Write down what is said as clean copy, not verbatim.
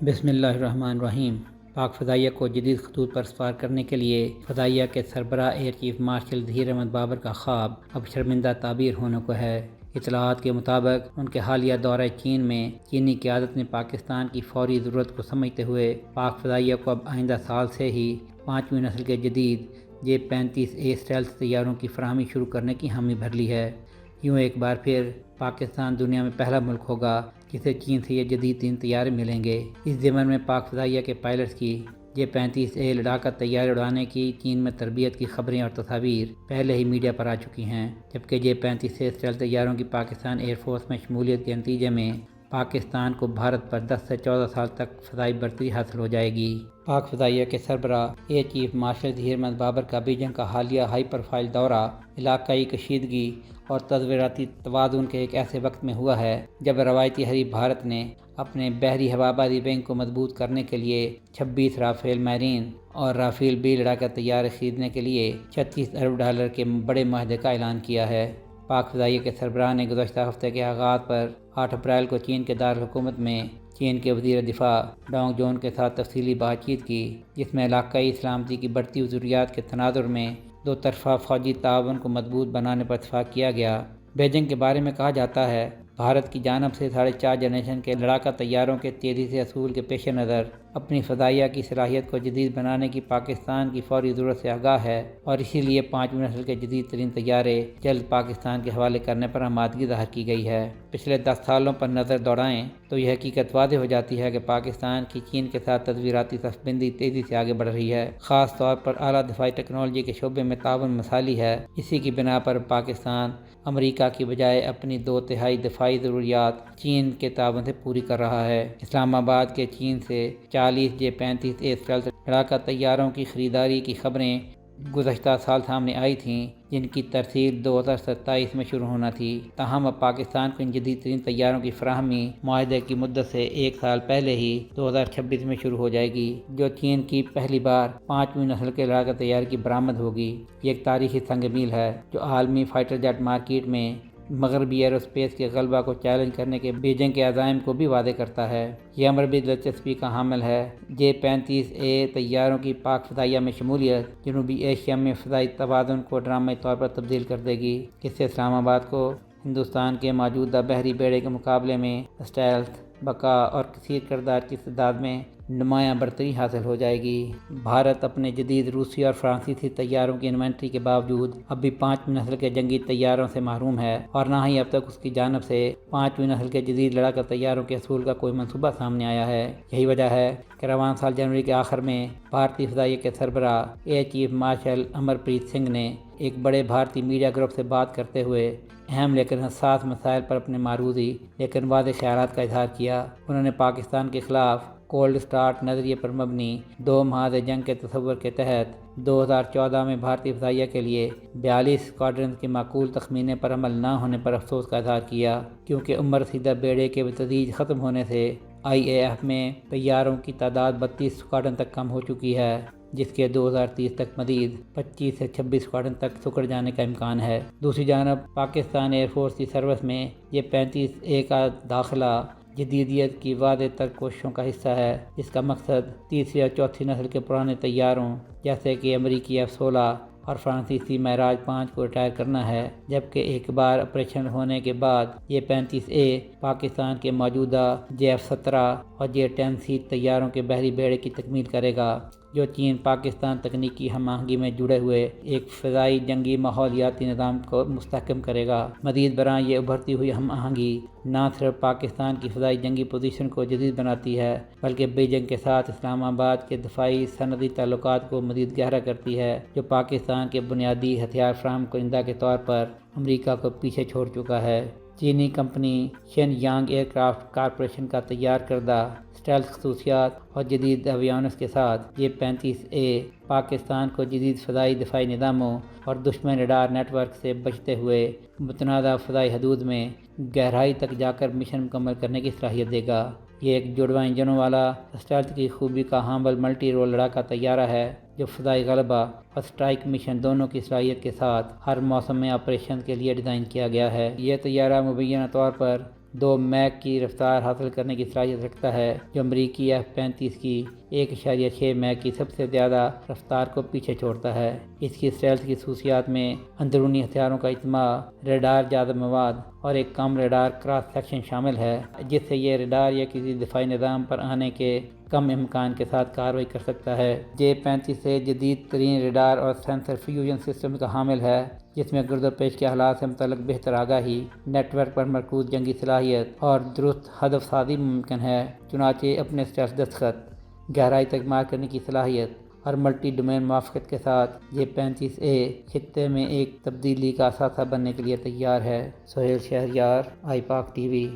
بسم اللہ الرحمن الرحیم۔ پاک فضائیہ کو جدید خطوط پر سوار کرنے کے لیے فضائیہ کے سربراہ air chief marshal Zaheer Ahmed Babar کا خواب اب شرمندہ تعبیر ہونے کو ہے۔ اطلاعات کے مطابق ان کے حالیہ دورہ چین میں چینی قیادت نے پاکستان کی فوری ضرورت کو سمجھتے ہوئے پاک فضائیہ کو اب آئندہ سال سے ہی 5ویں نسل کے جدید J-35A اسٹیلتھ طیاروں کی فراہمی شروع کرنے کی حامی بھر لی ہے۔ یوں ایک بار پھر پاکستان دنیا میں پہلا ملک ہوگا جسے چین سے یہ جدید تین طیارے ملیں گے۔ اس ضمن میں پاک فضائیہ کے پائلٹس کی J-35A لڑاکا طیارے اڑانے کی چین میں تربیت کی خبریں اور تصاویر پہلے ہی میڈیا پر آ چکی ہیں، جبکہ J-35A اسٹیلتھ طیاروں کی پاکستان ایئر فورس میں شمولیت کے نتیجے میں پاکستان کو بھارت پر 10 سے 14 سال تک فضائی برتری حاصل ہو جائے گی۔ پاک فضائیہ کے سربراہ air chief marshal Zaheer Ahmed Babar کا بیجنگ کا حالیہ ہائی پروفائل دورہ علاقائی کشیدگی اور تصوراتی توازن کے ایک ایسے وقت میں ہوا ہے جب روایتی حریف بھارت نے اپنے بحری ہوابازی ونگ کو مضبوط کرنے کے لیے 26 رافیل میرین اور رافیل بی لڑاکا طیارے خریدنے کے لیے $36 ارب کے بڑے معاہدے کا اعلان کیا ہے۔ پاک فضائیہ کے سربراہ نے گزشتہ ہفتے کے آغاز پر 8 اپریل کو چین کے دارالحکومت میں چین کے وزیر دفاع ڈانگ جون کے ساتھ تفصیلی بات چیت کی، جس میں علاقائی سلامتی کی بڑھتی ہوئی ضروریات کے تناظر میں دو طرفہ فوجی تعاون کو مضبوط بنانے پر اتفاق کیا گیا۔ بیجنگ کے بارے میں کہا جاتا ہے، بھارت کی جانب سے 4.5 جنریشن کے لڑاکا طیاروں کے تیزی سے حصول کے پیش نظر اپنی فضائیہ کی صلاحیت کو جدید بنانے کی پاکستان کی فوری ضرورت سے آگاہ ہے اور اسی لیے 5ویں نسل کے جدید ترین طیارے جلد پاکستان کے حوالے کرنے پر آمادگی ظاہر کی گئی ہے۔ پچھلے 10 سالوں پر نظر دوڑائیں تو یہ حقیقت واضح ہو جاتی ہے کہ پاکستان کی چین کے ساتھ تصویراتی صفبندی تیزی سے آگے بڑھ رہی ہے، خاص طور پر اعلیٰ دفاعی ٹیکنالوجی کے شعبے میں تعاون مثالی ہے۔ اسی کی بنا پر پاکستان امریکہ کی بجائے اپنی 2/3 دفاعی ضروریات چین کے تعاون سے پوری کر رہا ہے۔ اسلام آباد کے چین سے 40 J-35A اسٹیلتھ لڑاکا طیاروں کی خریداری کی خبریں گزشتہ سال سامنے آئی تھیں، جن کی ترسیل 2027 میں شروع ہونا تھی۔ تاہم اب پاکستان کو ان جدید ترین طیاروں کی فراہمی معاہدے کی مدت سے 1 سال پہلے ہی 2026 میں شروع ہو جائے گی، جو چین کی پہلی بار 5ویں نسل کے لڑاکا طیارے کی برآمد ہوگی۔ یہ ایک تاریخی سنگ میل ہے جو عالمی فائٹر جیٹ مارکیٹ میں مغربی ایروسپیس کے غلبہ کو چیلنج کرنے کے بیجنگ کے عزائم کو بھی واضح کرتا ہے۔ یہ امر بھی دلچسپی کا حامل ہے۔ J-35A طیاروں کی پاک فضائیہ میں شمولیت جنوبی ایشیا میں فضائی توازن کو ڈرامائی طور پر تبدیل کر دے گی۔ اس سے اسلام آباد کو ہندوستان کے موجودہ بحری بیڑے کے مقابلے میں اسٹیلتھ، بقا اور کثیر کردار کی استعداد میں نمایاں برتری حاصل ہو جائے گی۔ بھارت اپنے جدید روسی اور فرانسیسی طیاروں کی انوینٹری کے باوجود اب بھی 5ویں نسل کے جنگی طیاروں سے محروم ہے اور نہ ہی اب تک اس کی جانب سے 5ویں نسل کے جدید لڑاکا طیاروں کے حصول کا کوئی منصوبہ سامنے آیا ہے۔ یہی وجہ ہے کہ رواں سال جنوری کے آخر میں بھارتی فضائیہ کے سربراہ ایئر چیف مارشل امرپریت سنگھ نے ایک بڑے بھارتی میڈیا گروپ سے بات کرتے ہوئے اہم لیکن حساس مسائل پر اپنے معروضی لیکن واضح خیالات کا اظہار کیا۔ انہوں نے پاکستان کے خلاف کولڈ سٹارٹ نظریے پر مبنی 2 محاذ جنگ کے تصور کے تحت 2014 میں بھارتی فضائیہ کے لیے 42 اسکواڈرنز کے معقول تخمینے پر عمل نہ ہونے پر افسوس کا اظہار کیا، کیونکہ عمر رسیدہ بیڑے کے تدریج ختم ہونے سے IAF میں طیاروں کی تعداد 32 اسکواڈرن تک کم ہو چکی ہے، جس کے 2030 تک مزید 25 سے 26 اسکواڈرن تک سکڑ جانے کا امکان ہے۔ دوسری جانب پاکستان ایئر فورس کی سروس میں J-35A کا داخلہ جدیدیت کی واضح تر کوششوں کا حصہ ہے، جس کا مقصد تیسری اور چوتھی نسل کے پرانے طیاروں جیسے کہ امریکی F-16 اور فرانسیسی معراج 5 کو ریٹائر کرنا ہے، جبکہ ایک بار آپریشنل ہونے کے بعد J-35A پاکستان کے موجودہ J-F-17 اور J-10C طیاروں کے بحری بیڑے کی تکمیل کرے گا، جو چین پاکستان تکنیکی ہم آہنگی میں جڑے ہوئے ایک فضائی جنگی ماحولیاتی نظام کو مستحکم کرے گا۔ مزید برآں یہ ابھرتی ہوئی ہم آہنگی نہ صرف پاکستان کی فضائی جنگی پوزیشن کو جدید بناتی ہے، بلکہ بیجنگ کے ساتھ اسلام آباد کے دفاعی صنعتی تعلقات کو مزید گہرا کرتی ہے، جو پاکستان کے بنیادی ہتھیار فراہم کنندہ کے طور پر امریکہ کو پیچھے چھوڑ چکا ہے۔ چینی کمپنی شین یانگ ایئر کرافٹ کارپوریشن کا تیار کردہ اسٹیلتھ خصوصیات اور جدید ایویونکس کے ساتھ J-35A پاکستان کو جدید فضائی دفاعی نظاموں اور دشمن ریڈار نیٹ ورک سے بچتے ہوئے متنازع فضائی حدود میں گہرائی تک جا کر مشن مکمل کرنے کی صلاحیت دے گا۔ یہ ایک جڑواں انجنوں والا اسٹیلتھ کی خوبی کا حامل ملٹی رول لڑاکا طیارہ ہے، جو فضائی غلبہ اور اسٹرائک مشن دونوں کی صلاحیت کے ساتھ ہر موسم میں آپریشن کے لیے ڈیزائن کیا گیا ہے۔ یہ طیارہ مبینہ طور پر 2 میک کی رفتار حاصل کرنے کی صلاحیت رکھتا ہے، جو امریکی F-35 کی 1.6 میک کی سب سے زیادہ رفتار کو پیچھے چھوڑتا ہے۔ اس کی اسٹیلتھ کی خصوصیات میں اندرونی ہتھیاروں کا اجتماع، ریڈار جاذب مواد اور ایک کم ریڈار کراس سیکشن شامل ہے، جس سے یہ ریڈار یا کسی دفاعی نظام پر آنے کے کم امکان کے ساتھ کارروائی کر سکتا ہے۔ J-35 سے جدید ترین ریڈار اور سینسر فیوژن سسٹم کا حامل ہے، جس میں گرد و پیش کے حالات سے متعلق بہتر آگاہی، نیٹ ورک پر مرکوز جنگی صلاحیت اور درست ہدف سازی ممکن ہے۔ چنانچہ اپنے اسٹیلتھ دستخط، گہرائی تک مار کرنے کی صلاحیت اور ملٹی ڈومین موافقت کے ساتھ J-35A خطے میں ایک تبدیلی کا اثاثہ بننے کے لیے تیار ہے۔ سہیل شہریار، آئی پاک ٹی وی۔